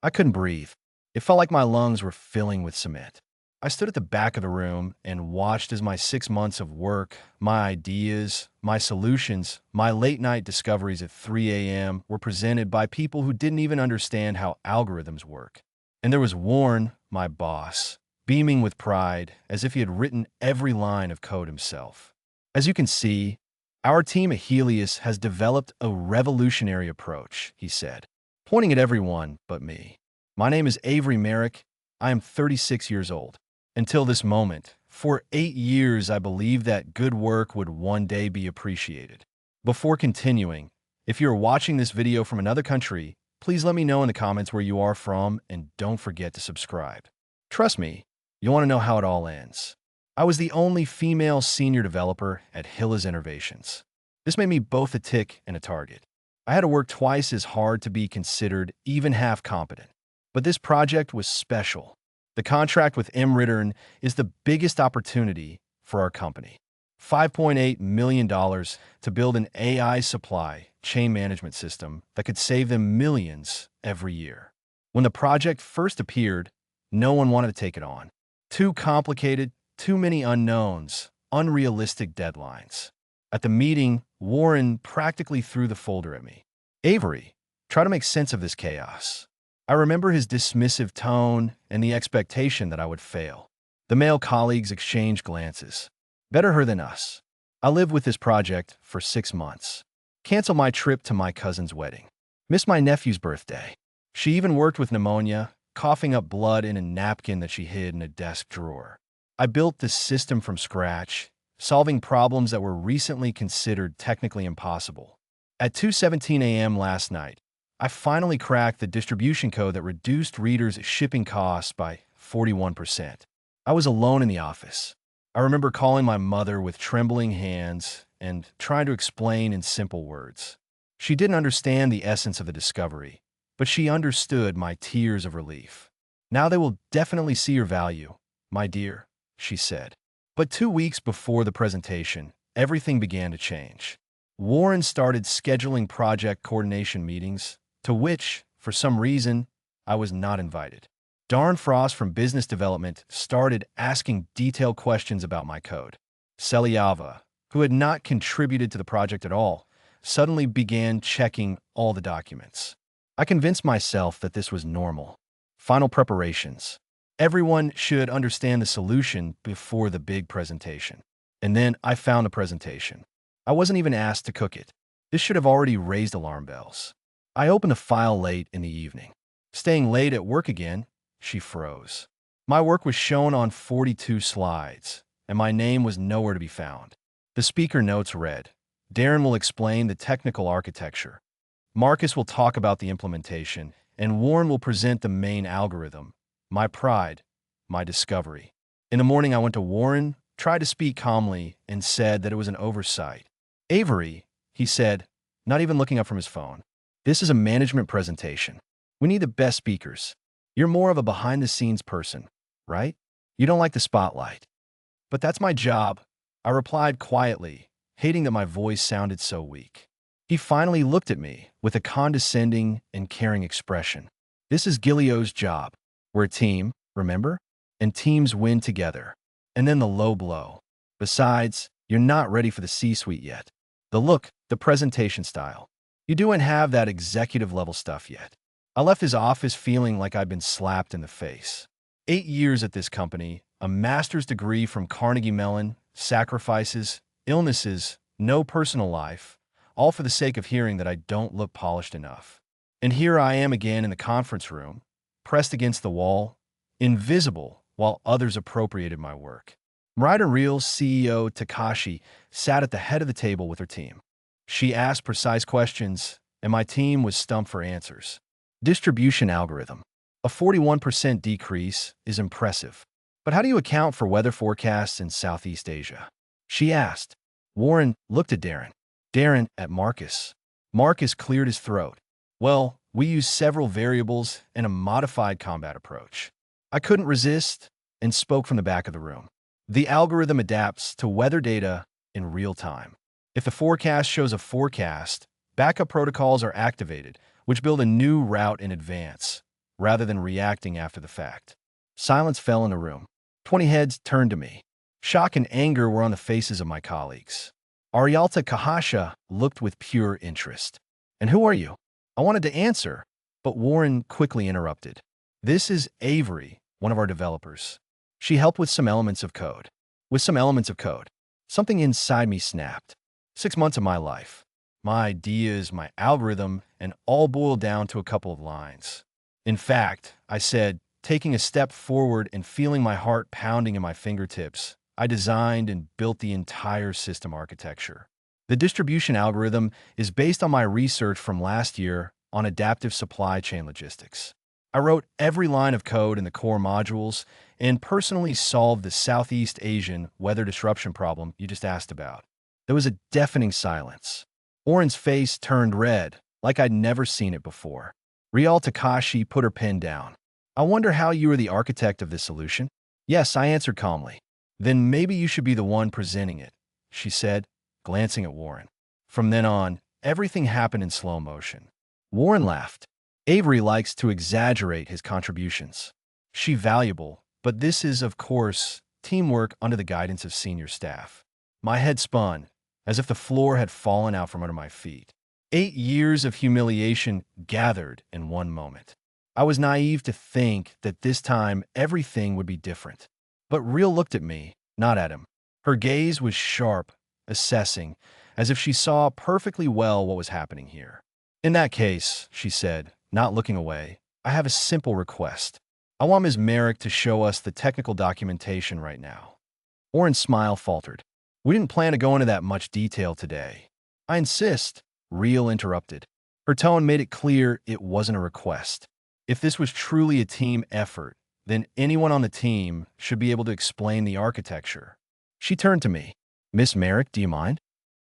I couldn't breathe. It felt like my lungs were filling with cement. I stood at the back of the room and watched as my 6 months of work, my ideas, my solutions, my late night discoveries at 3 a.m. were presented by people who didn't even understand how algorithms work. And there was Warren, my boss, beaming with pride as if he had written every line of code himself. As you can see, our team at Helios has developed a revolutionary approach, he said, pointing at everyone but me. My name is Avery Merrick. I am 36 years old. Until this moment, for 8 years, I believed that good work would one day be appreciated. Before continuing, if you're watching this video from another country, please let me know in the comments where you are from and don't forget to subscribe. Trust me, you'll want to know how it all ends. I was the only female senior developer at Helios Innovations. This made me both a tick and a target. I had to work twice as hard to be considered even half competent. But this project was special. The contract with MRittern is the biggest opportunity for our company. $5.8 million to build an AI supply chain management system that could save them millions every year. When the project first appeared, no one wanted to take it on. Too complicated, too many unknowns, unrealistic deadlines. At the meeting, Warren practically threw the folder at me. Avery, try to make sense of this chaos. I remember his dismissive tone and the expectation that I would fail. The male colleagues exchanged glances. Better her than us. I lived with this project for 6 months. Cancel my trip to my cousin's wedding. Miss my nephew's birthday. She even worked with pneumonia, coughing up blood in a napkin that she hid in a desk drawer. I built this system from scratch, solving problems that were recently considered technically impossible. At 2:17 a.m. last night, I finally cracked the distribution code that reduced readers' shipping costs by 41%. I was alone in the office. I remember calling my mother with trembling hands and trying to explain in simple words. She didn't understand the essence of the discovery, but she understood my tears of relief. Now they will definitely see your value, my dear, she said. But 2 weeks before the presentation, everything began to change. Warren started scheduling project coordination meetings, to which, for some reason, I was not invited. Darren Frost from business development started asking detailed questions about my code. Selyava, who had not contributed to the project at all, suddenly began checking all the documents. I convinced myself that this was normal. Final preparations. Everyone should understand the solution before the big presentation. And then I found the presentation. I wasn't even asked to cook it. This should have already raised alarm bells. I opened the file late in the evening. Staying late at work again, she froze. My work was shown on 42 slides, and my name was nowhere to be found. The speaker notes read, Darren will explain the technical architecture. Marcus will talk about the implementation, and Warren will present the main algorithm. My pride, my discovery. In the morning, I went to Warren, tried to speak calmly, and said that it was an oversight. Avery, he said, not even looking up from his phone. This is a management presentation. We need the best speakers. You're more of a behind-the-scenes person, right? You don't like the spotlight. But that's my job, I replied quietly, hating that my voice sounded so weak. He finally looked at me with a condescending and caring expression. This is Gilio's job. We're a team, remember? And teams win together. And then the low blow. Besides, you're not ready for the C-suite yet. The look, the presentation style. You don't have that executive level stuff yet. I left his office feeling like I'd been slapped in the face. 8 years at this company, a master's degree from Carnegie Mellon, sacrifices, illnesses, no personal life, all for the sake of hearing that I don't look polished enough. And here I am again in the conference room, pressed against the wall, invisible while others appropriated my work. Ryder Reel's CEO, Takashi, sat at the head of the table with her team. She asked precise questions, and my team was stumped for answers. Distribution algorithm. A 41% decrease is impressive. But how do you account for weather forecasts in Southeast Asia? She asked. Warren looked at Darren. Darren at Marcus. Marcus cleared his throat. Well, we use several variables and a modified combat approach. I couldn't resist and spoke from the back of the room. The algorithm adapts to weather data in real time. If the forecast shows a forecast, backup protocols are activated, which build a new route in advance. rather than reacting after the fact. Silence fell in the room. 20 heads turned to me. Shock and anger were on the faces of my colleagues. Arialta Kahasha looked with pure interest. "And who are you?" I wanted to answer, but Warren quickly interrupted. "This is Avery, one of our developers. She helped with some elements of code. With some elements of code. Something inside me snapped. 6 months of my life. My ideas, my algorithm, and all boiled down to a couple of lines. In fact, I said, taking a step forward and feeling my heart pounding in my fingertips, I designed and built the entire system architecture. The distribution algorithm is based on my research from last year on adaptive supply chain logistics. I wrote every line of code in the core modules and personally solved the Southeast Asian weather disruption problem you just asked about." There was a deafening silence. Oren's face turned red, like I'd never seen it before. Rial Takashi put her pen down. "I wonder how you were the architect of this solution?" "Yes," I answered calmly. "Then maybe you should be the one presenting it," she said, glancing at Warren. From then on, everything happened in slow motion. Warren laughed. "Avery likes to exaggerate his contributions. She's valuable, but this is, of course, teamwork under the guidance of senior staff." My head spun, as if the floor had fallen out from under my feet. 8 years of humiliation gathered in one moment. I was naive to think that this time everything would be different. But Real looked at me, not at him. Her gaze was sharp, assessing, as if she saw perfectly well what was happening here. "In that case," she said, not looking away, "I have a simple request. I want Ms. Merrick to show us the technical documentation right now." Oren's smile faltered. "We didn't plan to go into that much detail today." "I insist," Real interrupted. Her tone made it clear it wasn't a request. If this was truly a team effort, then anyone on the team should be able to explain the architecture. She turned to me. "Miss Merrick, do you mind?"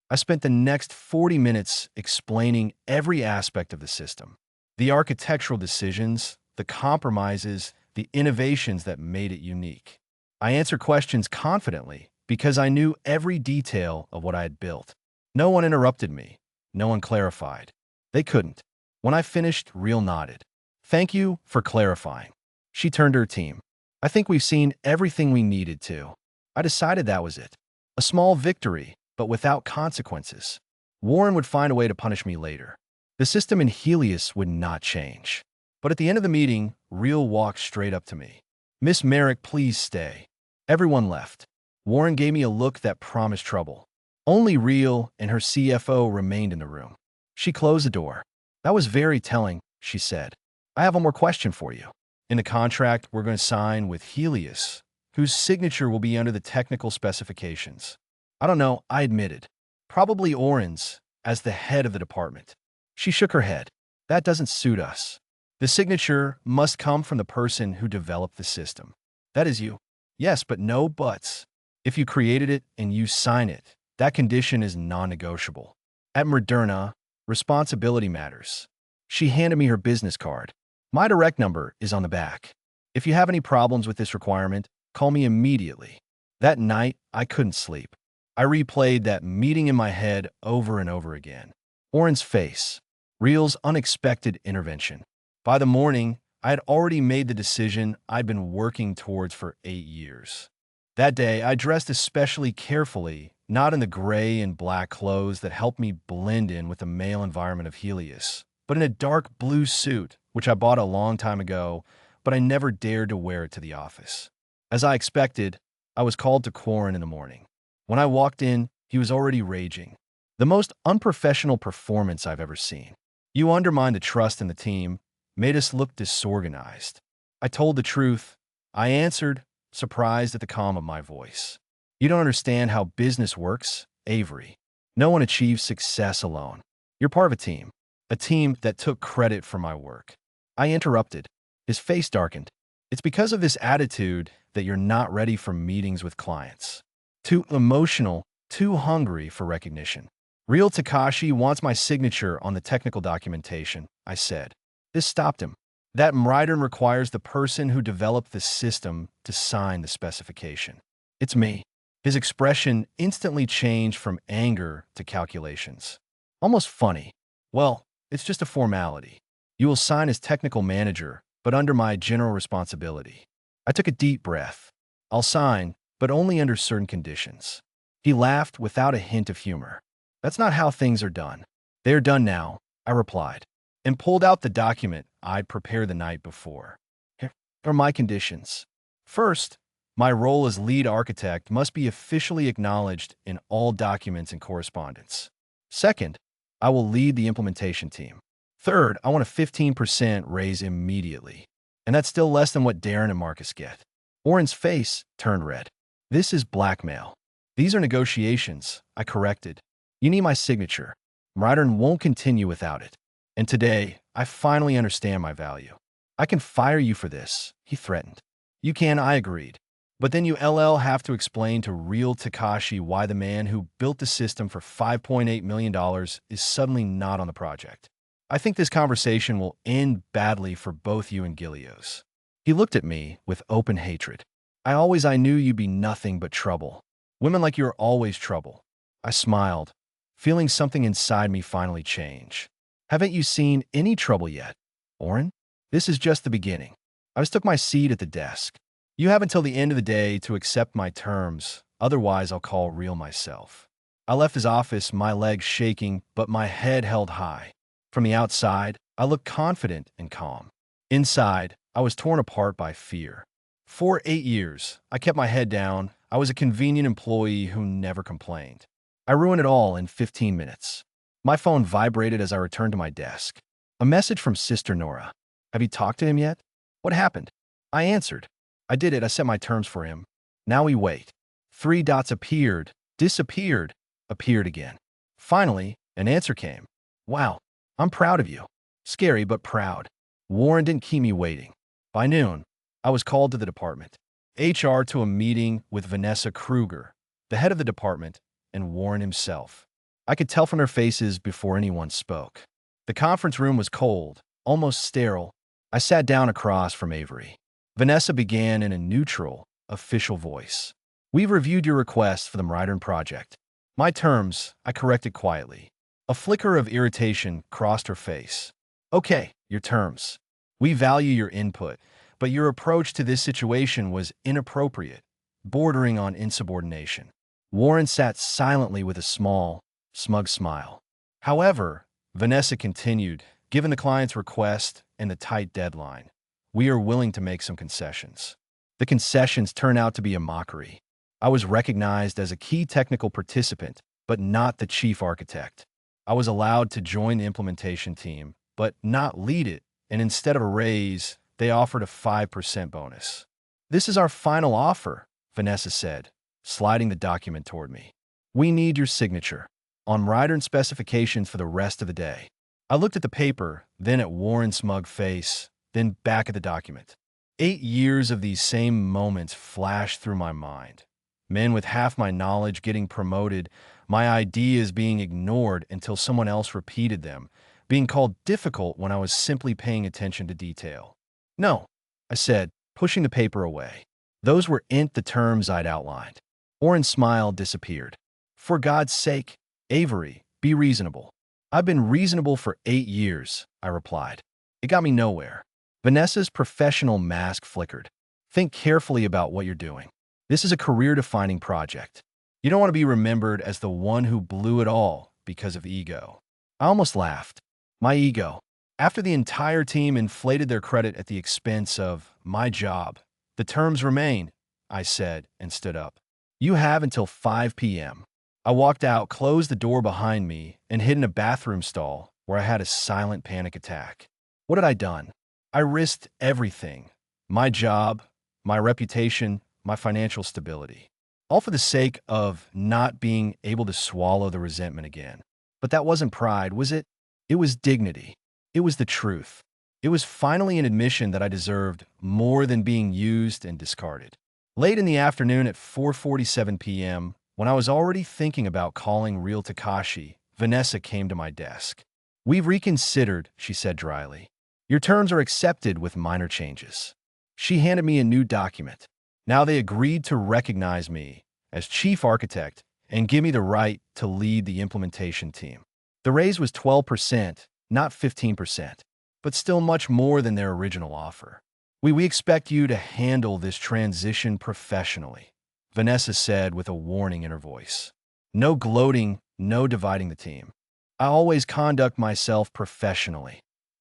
I spent the next 40 minutes explaining every aspect of the system. The architectural decisions, the compromises, the innovations that made it unique. I answered questions confidently because I knew every detail of what I had built. No one interrupted me. No one clarified. They couldn't. When I finished, Real nodded. "Thank you for clarifying." She turned to her team. "I think we've seen everything we needed to." I decided that was it. A small victory, but without consequences. Warren would find a way to punish me later. The system in Helios would not change. But at the end of the meeting, Real walked straight up to me. "Miss Merrick, please stay." Everyone left. Warren gave me a look that promised trouble. Only Real and her CFO remained in the room. She closed the door. "That was very telling," she said. "I have one more question for you. In the contract we're going to sign with Helios, whose signature will be under the technical specifications. I don't know," I admitted. "Probably Oren's, as the head of the department." She shook her head. "That doesn't suit us. The signature must come from the person who developed the system. That is you." "Yes, but no buts. If you created it and you sign it, that condition is non-negotiable. At Moderna, responsibility matters." She handed me her business card. "My direct number is on the back. If you have any problems with this requirement, call me immediately." That night, I couldn't sleep. I replayed that meeting in my head over and over again. Oren's face. Real's unexpected intervention. By the morning, I had already made the decision I'd been working towards for 8 years. That day, I dressed especially carefully, not in the gray and black clothes that helped me blend in with the male environment of Helios, but in a dark blue suit, which I bought a long time ago, but I never dared to wear it to the office. As I expected, I was called to Quarren in the morning. When I walked in, he was already raging. "The most unprofessional performance I've ever seen. You undermined the trust in the team, made us look disorganized." I told the truth. I answered, surprised at the calm of my voice. "You don't understand how business works, Avery. No one achieves success alone. You're part of a team that took credit for my work." I interrupted. His face darkened. "It's because of this attitude that you're not ready for meetings with clients. Too emotional, too hungry for recognition." "Real Takashi wants my signature on the technical documentation," I said. This stopped him. "That writing requires the person who developed the system to sign the specification. It's me." His expression instantly changed from anger to calculations. Almost funny. "Well, it's just a formality. You will sign as technical manager, but under my general responsibility. I took a deep breath. I'll sign, but only under certain conditions. He laughed without a hint of humor. That's not how things are done. They are done now, I replied, and pulled out the document I'd prepared the night before. Here are my conditions. First, my role as lead architect must be officially acknowledged in all documents and correspondence. Second, I will lead the implementation team. Third, I want a 15% raise immediately. And that's still less than what Darren and Marcus get. Oren's face turned red. This is blackmail. These are negotiations, I corrected. You need my signature. Ryder won't continue without it. And today, I finally understand my value. I can fire you for this, he threatened. You can, I agreed. But then you have to explain to real Takashi why the man who built the system for $5.8 million is suddenly not on the project. I think this conversation will end badly for both you and Gilios. He looked at me with open hatred. I knew you'd be nothing but trouble. Women like you are always trouble. I smiled, feeling something inside me finally change. Haven't you seen any trouble yet, Oren? This is just the beginning. I just took my seat at the desk. You have until the end of the day to accept my terms, otherwise I'll call real myself. I left his office, my legs shaking, but my head held high. From the outside, I looked confident and calm. Inside, I was torn apart by fear. For 8 years, I kept my head down. I was a convenient employee who never complained. I ruined it all in 15 minutes. My phone vibrated as I returned to my desk. A message from Sister Nora. Have you talked to him yet? What happened? I answered. I did it. I set my terms for him. Now we wait. 3 dots appeared, disappeared, appeared again. Finally, an answer came. Wow, I'm proud of you. Scary, but proud. Warren didn't keep me waiting. By noon, I was called to the department. HR to a meeting with Vanessa Kruger, the head of the department, and Warren himself. I could tell from their faces before anyone spoke. The conference room was cold, almost sterile. I sat down across from Avery. Vanessa began in a neutral, official voice. We've reviewed your request for the Mridern project. My terms, I corrected quietly. A flicker of irritation crossed her face. Okay, your terms. We value your input, but your approach to this situation was inappropriate, bordering on insubordination. Warren sat silently with a small, smug smile. However, Vanessa continued, given the client's request and the tight deadline, we are willing to make some concessions. The concessions turned out to be a mockery. I was recognized as a key technical participant, but not the chief architect. I was allowed to join the implementation team, but not lead it, and instead of a raise, they offered a 5% bonus. This is our final offer, Vanessa said, sliding the document toward me. We need your signature on Mridern specifications for the rest of the day. I looked at the paper, then at Warren's smug face, then back at the document. 8 years of these same moments flashed through my mind. Men with half my knowledge getting promoted, my ideas being ignored until someone else repeated them, being called difficult when I was simply paying attention to detail. No, I said, pushing the paper away. Those weren't the terms I'd outlined. Oren's smile disappeared. For God's sake, Avery, be reasonable. I've been reasonable for 8 years, I replied. It got me nowhere. Vanessa's professional mask flickered. Think carefully about what you're doing. This is a career-defining project. You don't want to be remembered as the one who blew it all because of ego. I almost laughed. My ego. After the entire team inflated their credit at the expense of my job, the terms remain, I said, and stood up. You have until 5 p.m. I walked out, closed the door behind me, and hid in a bathroom stall where I had a silent panic attack. What had I done? I risked everything. My job, my reputation, my financial stability. All for the sake of not being able to swallow the resentment again. But that wasn't pride, was it? It was dignity. It was the truth. It was finally an admission that I deserved more than being used and discarded. Late in the afternoon at 4:47 p.m., when I was already thinking about calling real Takashi, Vanessa came to my desk. We've reconsidered, she said dryly. Your terms are accepted with minor changes. She handed me a new document. Now they agreed to recognize me as chief architect and give me the right to lead the implementation team. The raise was 12%, not 15%. but still much more than their original offer. We expect you to handle this transition professionally, Vanessa said with a warning in her voice. No gloating, no dividing the team. I always conduct myself professionally,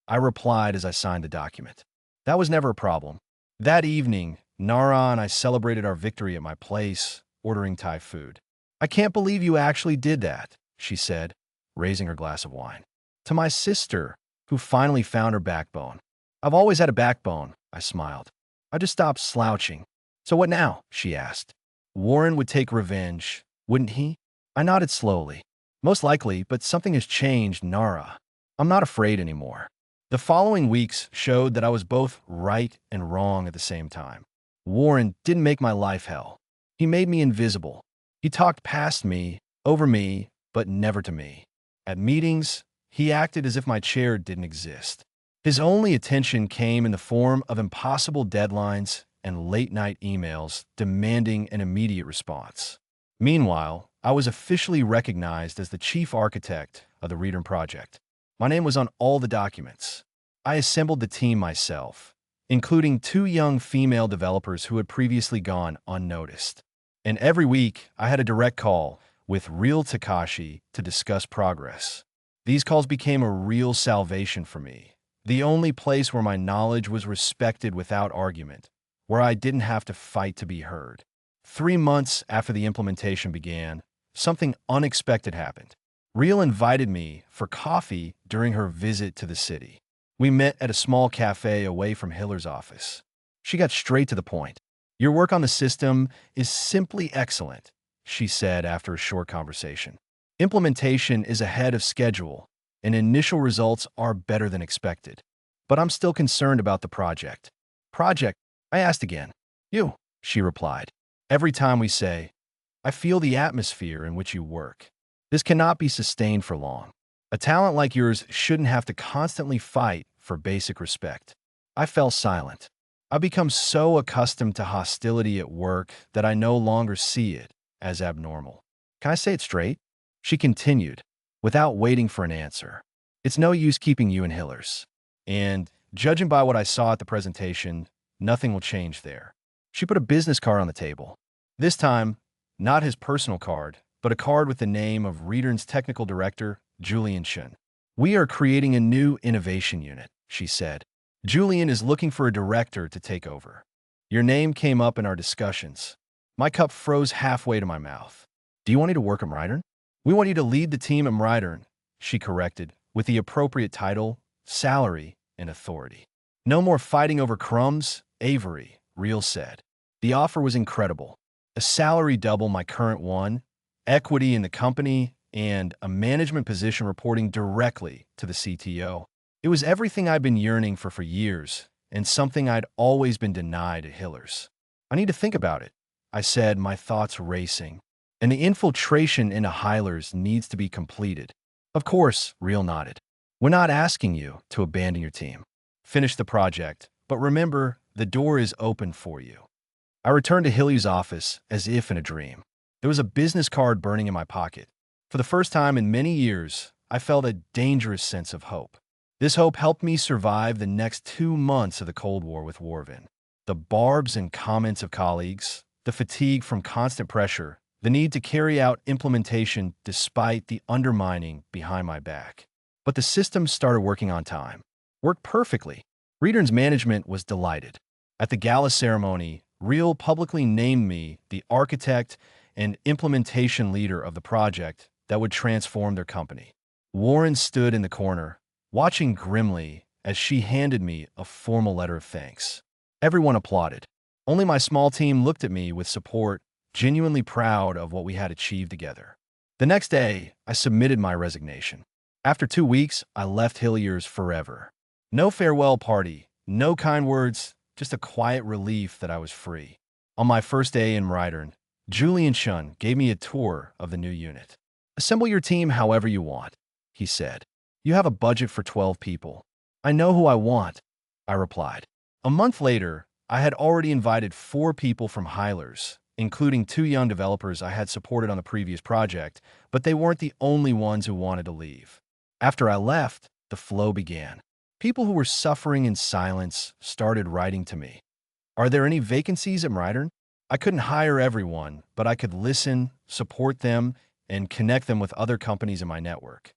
I replied as I signed the document. That was never a problem. That evening, Nara and I celebrated our victory at my place, ordering Thai food. I can't believe you actually did that, she said, raising her glass of wine. To my sister, who finally found her backbone. I've always had a backbone, I smiled. I just stopped slouching. So what now? She asked. Warren would take revenge, wouldn't he? I nodded slowly. Most likely, but something has changed, Nara. I'm not afraid anymore. The following weeks showed that I was both right and wrong at the same time. Warren didn't make my life hell. He made me invisible. He talked past me, over me, but never to me. At meetings, he acted as if my chair didn't exist. His only attention came in the form of impossible deadlines and late-night emails demanding an immediate response. Meanwhile, I was officially recognized as the chief architect of the Readern project. My name was on all the documents. I assembled the team myself, including 2 young female developers who had previously gone unnoticed. And every week, I had a direct call with real Takashi to discuss progress. These calls became a real salvation for me, the only place where my knowledge was respected without argument, where I didn't have to fight to be heard. 3 months after the implementation began, something unexpected happened. Real invited me for coffee during her visit to the city. We met at a small cafe away from Hiller's office. She got straight to the point. Your work on the system is simply excellent, she said after a short conversation. Implementation is ahead of schedule, and initial results are better than expected. But I'm still concerned about the project. Project? I asked again. You, she replied. Every time we say, I feel the atmosphere in which you work. This cannot be sustained for long. A talent like yours shouldn't have to constantly fight for basic respect. I fell silent. I've become so accustomed to hostility at work that I no longer see it as abnormal. Can I say it straight? She continued, without waiting for an answer. It's no use keeping you in Hillers. And, judging by what I saw at the presentation, nothing will change there. She put a business card on the table. This time, not his personal card, but a card with the name of Readern's technical director, Julian Chen. We are creating a new innovation unit, she said. Julian is looking for a director to take over. Your name came up in our discussions. My cup froze halfway to my mouth. Do you want me to work at Readern? We want you to lead the team at Readern, she corrected, with the appropriate title, salary, and authority. No more fighting over crumbs, Avery, Real said. The offer was incredible. A salary double my current one, equity in the company, and a management position reporting directly to the CTO. It was everything I'd been yearning for years, and something I'd always been denied at Hillers. I need to think about it, I said, my thoughts racing. And the infiltration into Hillers needs to be completed. Of course, Real nodded. We're not asking you to abandon your team. Finish the project, but remember, the door is open for you. I returned to Hilly's office as if in a dream. There was a business card burning in my pocket. For the first time in many years, I felt a dangerous sense of hope. This hope helped me survive the next 2 months of the Cold War with Warvin. The barbs and comments of colleagues, the fatigue from constant pressure, the need to carry out implementation despite the undermining behind my back. But the system started working on time. Worked perfectly. Readern's management was delighted. At the gala ceremony, Real publicly named me the architect and implementation leader of the project that would transform their company. Warren stood in the corner, watching grimly as she handed me a formal letter of thanks. Everyone applauded. Only my small team looked at me with support, genuinely proud of what we had achieved together. The next day, I submitted my resignation. After 2 weeks, I left Hilliers forever. No farewell party, no kind words, just a quiet relief that I was free. On my first day in Readern, Julian Shun gave me a tour of the new unit. Assemble your team however you want, he said. You have a budget for 12 people. I know who I want, I replied. A month later, I had already invited 4 people from Hillers, including 2 young developers I had supported on the previous project, but they weren't the only ones who wanted to leave. After I left, the flow began. People who were suffering in silence started writing to me. Are there any vacancies at Mridern? I couldn't hire everyone, but I could listen, support them, and connect them with other companies in my network.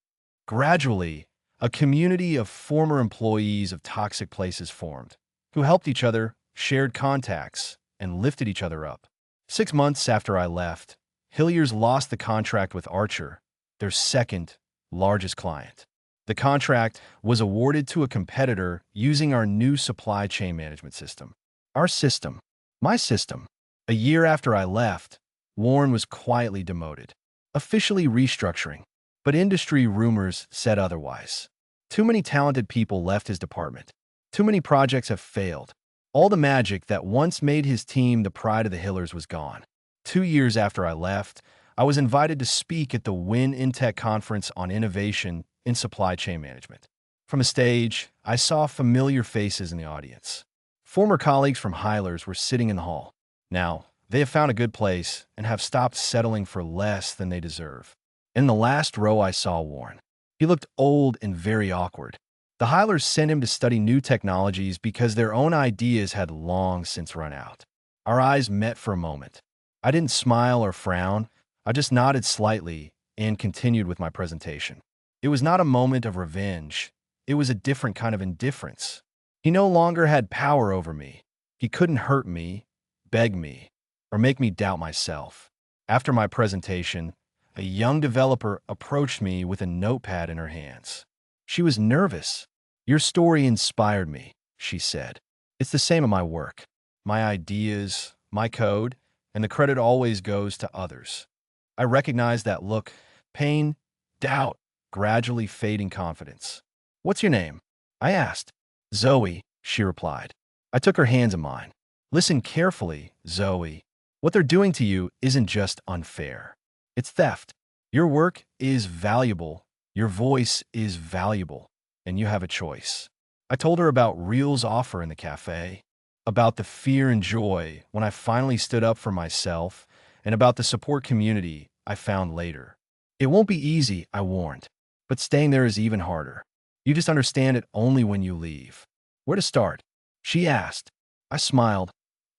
Gradually, a community of former employees of toxic places formed, who helped each other, shared contacts, and lifted each other up. 6 months after I left, Hilliers lost the contract with Archer, their second largest client. The contract was awarded to a competitor using our new supply chain management system. Our system, my system. A year after I left, Warren was quietly demoted, officially restructuring, but industry rumors said otherwise. Too many talented people left his department. Too many projects have failed. All the magic that once made his team the pride of the Hillers was gone. 2 years after I left, I was invited to speak at the Win Intech conference on innovation in supply chain management. From a stage, I saw familiar faces in the audience. Former colleagues from Hylers were sitting in the hall. Now, they have found a good place and have stopped settling for less than they deserve. In the last row, I saw Warren. He looked old and very awkward. The Hylers sent him to study new technologies because their own ideas had long since run out. Our eyes met for a moment. I didn't smile or frown. I just nodded slightly and continued with my presentation. It was not a moment of revenge. It was a different kind of indifference. He no longer had power over me. He couldn't hurt me, beg me, or make me doubt myself. After my presentation, a young developer approached me with a notepad in her hands. She was nervous. "Your story inspired me," she said. "It's the same in my work. My ideas, my code, and the credit always goes to others." I recognized that look: pain, doubt, gradually fading confidence. "What's your name?" I asked. "Zoe," she replied. I took her hands in mine. "Listen carefully, Zoe. What they're doing to you isn't just unfair. It's theft. Your work is valuable. Your voice is valuable, and you have a choice." I told her about Real's offer in the cafe, about the fear and joy when I finally stood up for myself, and about the support community I found later. "It won't be easy," I warned, "but staying there is even harder. You just understand it only when you leave." "Where to start?" she asked. I smiled.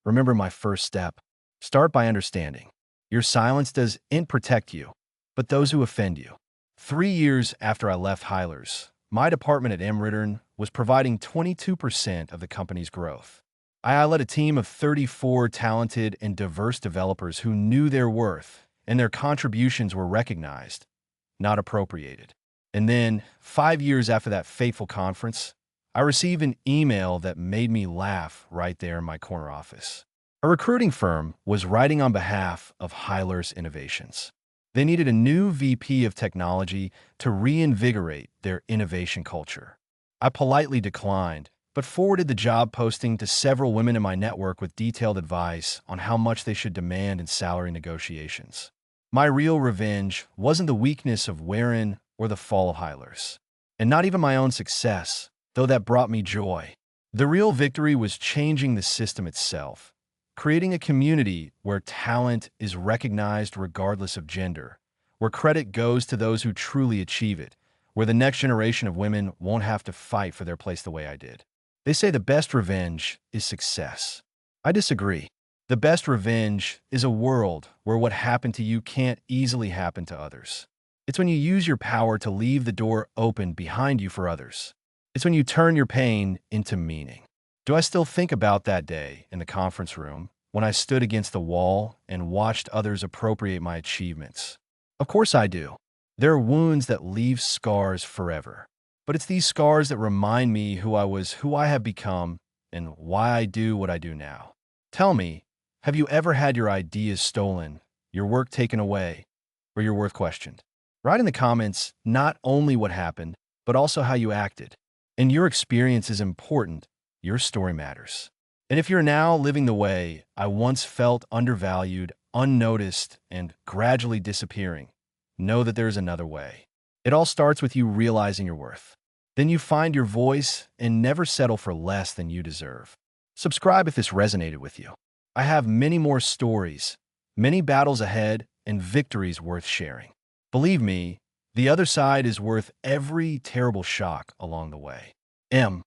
"Remember my first step. Start by understanding. Your silence doesn't protect you, but those who offend you." 3 years after I left Hylers, my department at Mridern was providing 22% of the company's growth. I led a team of 34 talented and diverse developers who knew their worth, and their contributions were recognized, not appropriated. And then, 5 years after that fateful conference, I received an email that made me laugh right there in my corner office. A recruiting firm was writing on behalf of Hylers Innovations. They needed a new VP of technology to reinvigorate their innovation culture. I politely declined, but forwarded the job posting to several women in my network with detailed advice on how much they should demand in salary negotiations. My real revenge wasn't the weakness of Warren or the fall of Hylers, and not even my own success, though that brought me joy. The real victory was changing the system itself, creating a community where talent is recognized regardless of gender, where credit goes to those who truly achieve it, where the next generation of women won't have to fight for their place the way I did. They say the best revenge is success. I disagree. The best revenge is a world where what happened to you can't easily happen to others. It's when you use your power to leave the door open behind you for others. It's when you turn your pain into meaning. Do I still think about that day in the conference room when I stood against the wall and watched others appropriate my achievements? Of course I do. There are wounds that leave scars forever. But it's these scars that remind me who I was, who I have become, and why I do what I do now. Tell me, have you ever had your ideas stolen, your work taken away, or your worth questioned? Write in the comments not only what happened, but also how you acted. And your experience is important. Your story matters. And if you're now living the way I once felt, undervalued, unnoticed, and gradually disappearing, know that there's another way. It all starts with you realizing your worth. Then you find your voice and never settle for less than you deserve. Subscribe if this resonated with you. I have many more stories, many battles ahead, and victories worth sharing. Believe me, the other side is worth every terrible shock along the way. M.